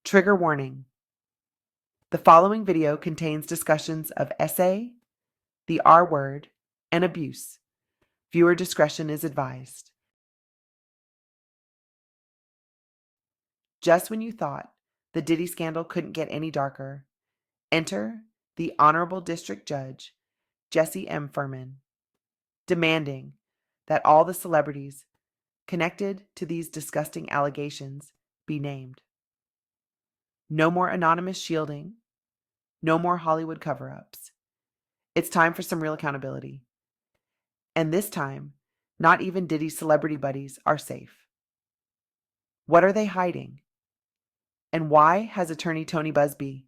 Trigger warning. The following video contains discussions of SA, the R word, and abuse. Viewer discretion is advised. Just when you thought the Diddy scandal couldn't get any darker, enter the Honorable District Judge, Jesse M. Furman, demanding that all the celebrities connected to these disgusting allegations be named. No more anonymous shielding. No more Hollywood cover-ups. It's time for some real accountability. And this time, not even Diddy's celebrity buddies are safe. What are they hiding? And why has attorney Tony Buzbee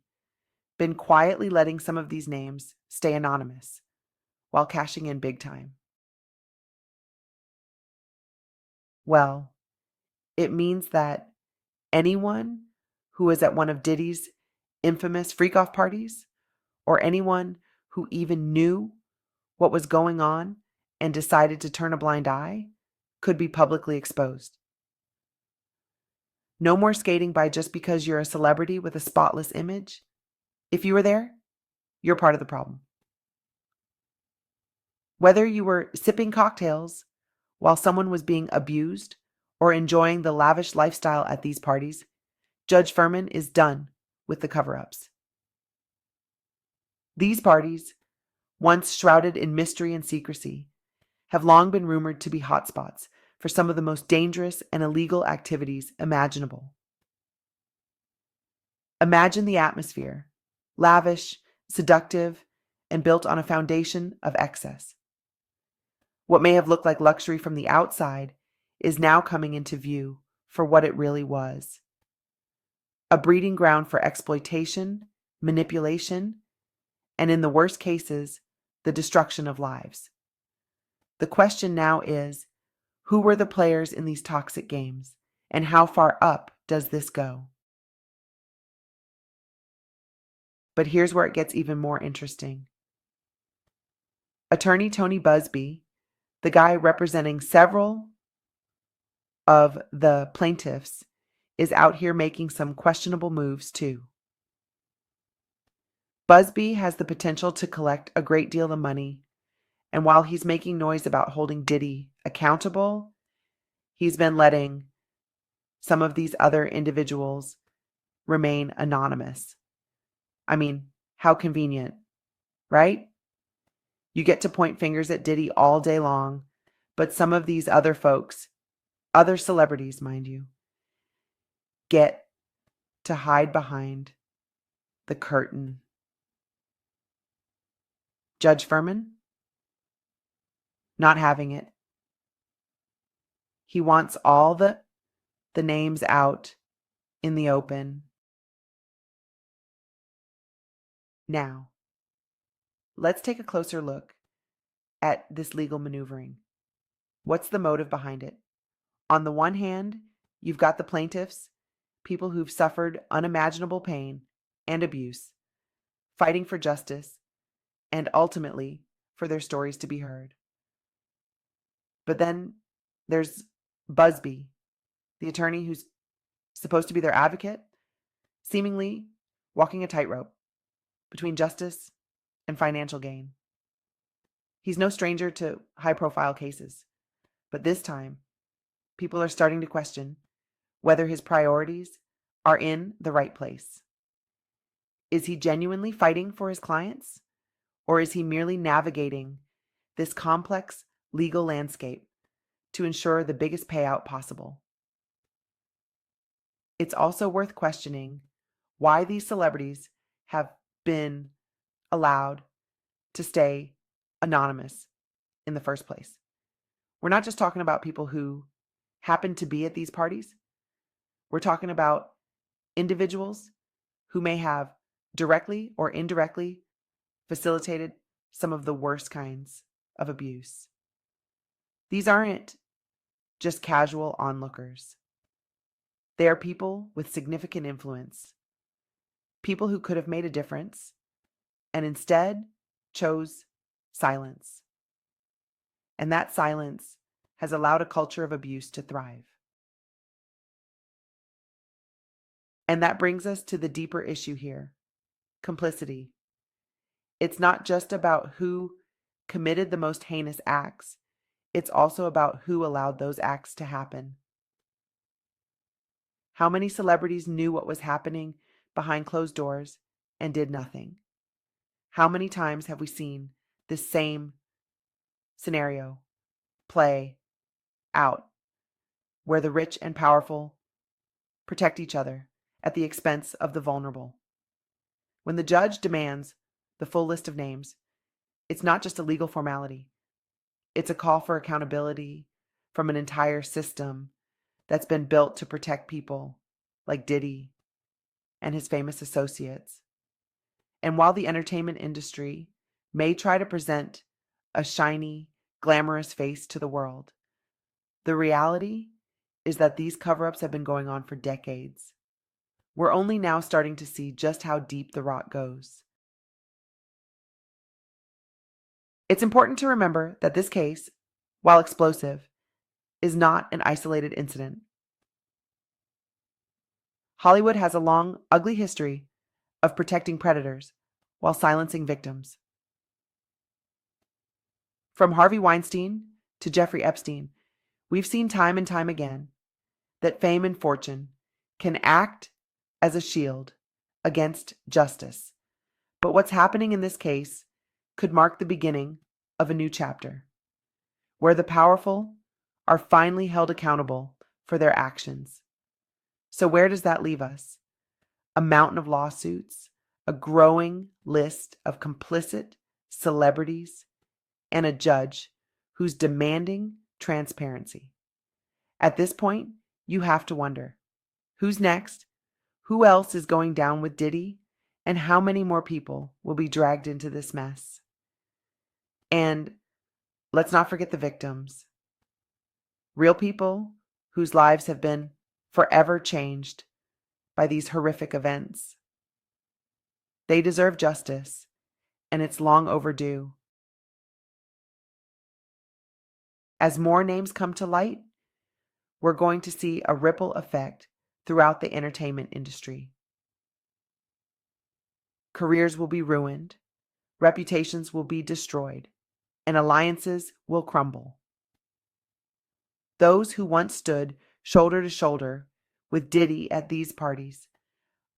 been quietly letting some of these names stay anonymous while cashing in big time? Well, it means that anyone who was at one of Diddy's infamous freak-off parties, or anyone who even knew what was going on and decided to turn a blind eye, could be publicly exposed. No more skating by just because you're a celebrity with a spotless image. If you were there, you're part of the problem. Whether you were sipping cocktails while someone was being abused or enjoying the lavish lifestyle at these parties, Judge Furman is done with the cover-ups. These parties, once shrouded in mystery and secrecy, have long been rumored to be hotspots for some of the most dangerous and illegal activities imaginable. Imagine the atmosphere, lavish, seductive, and built on a foundation of excess. What may have looked like luxury from the outside is now coming into view for what it really was: a breeding ground for exploitation, manipulation, and in the worst cases, the destruction of lives. The question now is, who were the players in these toxic games, and how far up does this go? But here's where it gets even more interesting. Attorney Tony Buzbee, the guy representing several of the plaintiffs, is out here making some questionable moves too. Buzbee has the potential to collect a great deal of money, and while he's making noise about holding Diddy accountable, he's been letting some of these other individuals remain anonymous. I mean, how convenient, right? You get to point fingers at Diddy all day long, but some of these other folks, other celebrities, mind you, get to hide behind the curtain. Judge Furman? Not having it. He wants all the names out in the open. Now, let's take a closer look at this legal maneuvering. What's the motive behind it? On the one hand, you've got the plaintiffs, people who've suffered unimaginable pain and abuse, fighting for justice and ultimately for their stories to be heard. But then there's Buzbee, the attorney who's supposed to be their advocate, seemingly walking a tightrope between justice and financial gain. He's no stranger to high-profile cases, but this time, people are starting to question whether his priorities are in the right place. Is he genuinely fighting for his clients, or is he merely navigating this complex legal landscape to ensure the biggest payout possible? It's also worth questioning why these celebrities have been allowed to stay anonymous in the first place. We're not just talking about people who happen to be at these parties. We're talking about individuals who may have directly or indirectly facilitated some of the worst kinds of abuse. These aren't just casual onlookers. They are people with significant influence, people who could have made a difference and instead chose silence. And that silence has allowed a culture of abuse to thrive. And that brings us to the deeper issue here: complicity. It's not just about who committed the most heinous acts, it's also about who allowed those acts to happen. How many celebrities knew what was happening behind closed doors and did nothing? How many times have we seen this same scenario play out, where the rich and powerful protect each other at the expense of the vulnerable? When the judge demands the full list of names, it's not just a legal formality. It's a call for accountability from an entire system that's been built to protect people like Diddy and his famous associates. And while the entertainment industry may try to present a shiny, glamorous face to the world, the reality is that these cover-ups have been going on for decades. We're only now starting to see just how deep the rot goes. It's important to remember that this case, while explosive, is not an isolated incident. Hollywood has a long, ugly history of protecting predators while silencing victims. From Harvey Weinstein to Jeffrey Epstein, we've seen time and time again that fame and fortune can act as a shield against justice. But what's happening in this case could mark the beginning of a new chapter, where the powerful are finally held accountable for their actions. So where does that leave us? A mountain of lawsuits, a growing list of complicit celebrities, and a judge who's demanding transparency. At this point, you have to wonder, who's next? Who else is going down with Diddy? And how many more people will be dragged into this mess? And let's not forget the victims. Real people whose lives have been forever changed by these horrific events. They deserve justice, and it's long overdue. As more names come to light, we're going to see a ripple effect throughout the entertainment industry. Careers will be ruined, reputations will be destroyed, and alliances will crumble. Those who once stood shoulder to shoulder with Diddy at these parties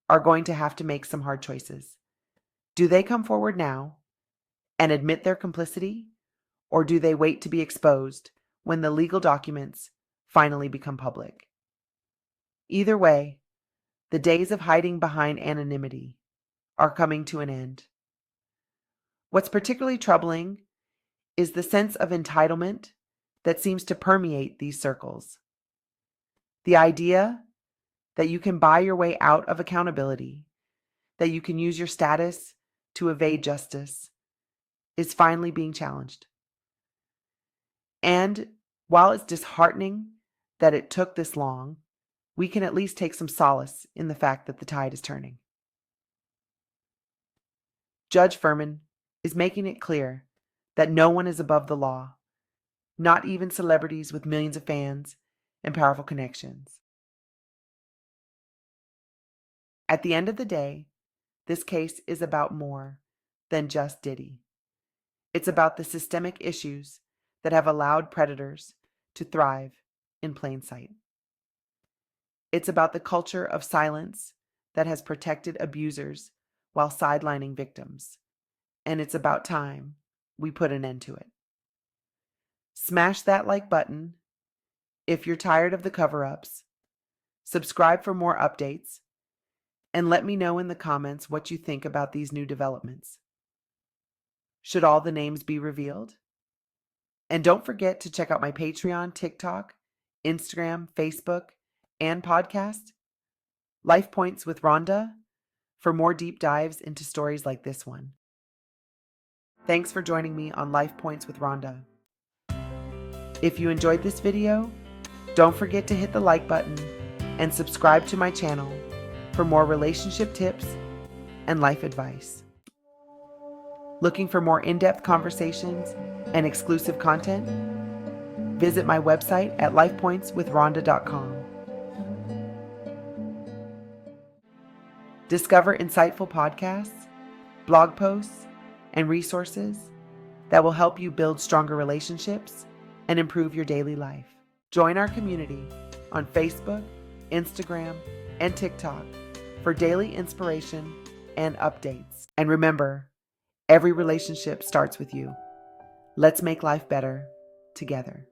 are going to have to make some hard choices. Do they come forward now and admit their complicity, or do they wait to be exposed when the legal documents finally become public? Either way, the days of hiding behind anonymity are coming to an end. What's particularly troubling is the sense of entitlement that seems to permeate these circles. The idea that you can buy your way out of accountability, that you can use your status to evade justice, is finally being challenged. And while it's disheartening that it took this long, we can at least take some solace in the fact that the tide is turning. Judge Furman is making it clear that no one is above the law, not even celebrities with millions of fans and powerful connections. At the end of the day, this case is about more than just Diddy. It's about the systemic issues that have allowed predators to thrive in plain sight. It's about the culture of silence that has protected abusers while sidelining victims. And it's about time we put an end to it. Smash that like button if you're tired of the cover-ups. Subscribe for more updates. And let me know in the comments what you think about these new developments. Should all the names be revealed? And don't forget to check out my Patreon, TikTok, Instagram, Facebook, and podcast, Life Points with Rhonda, for more deep dives into stories like this one. Thanks for joining me on Life Points with Rhonda. If you enjoyed this video, don't forget to hit the like button and subscribe to my channel for more relationship tips and life advice. Looking for more in-depth conversations and exclusive content? Visit my website at lifepointswithrhonda.com. Discover insightful podcasts, blog posts, and resources that will help you build stronger relationships and improve your daily life. Join our community on Facebook, Instagram, and TikTok for daily inspiration and updates. And remember, every relationship starts with you. Let's make life better together.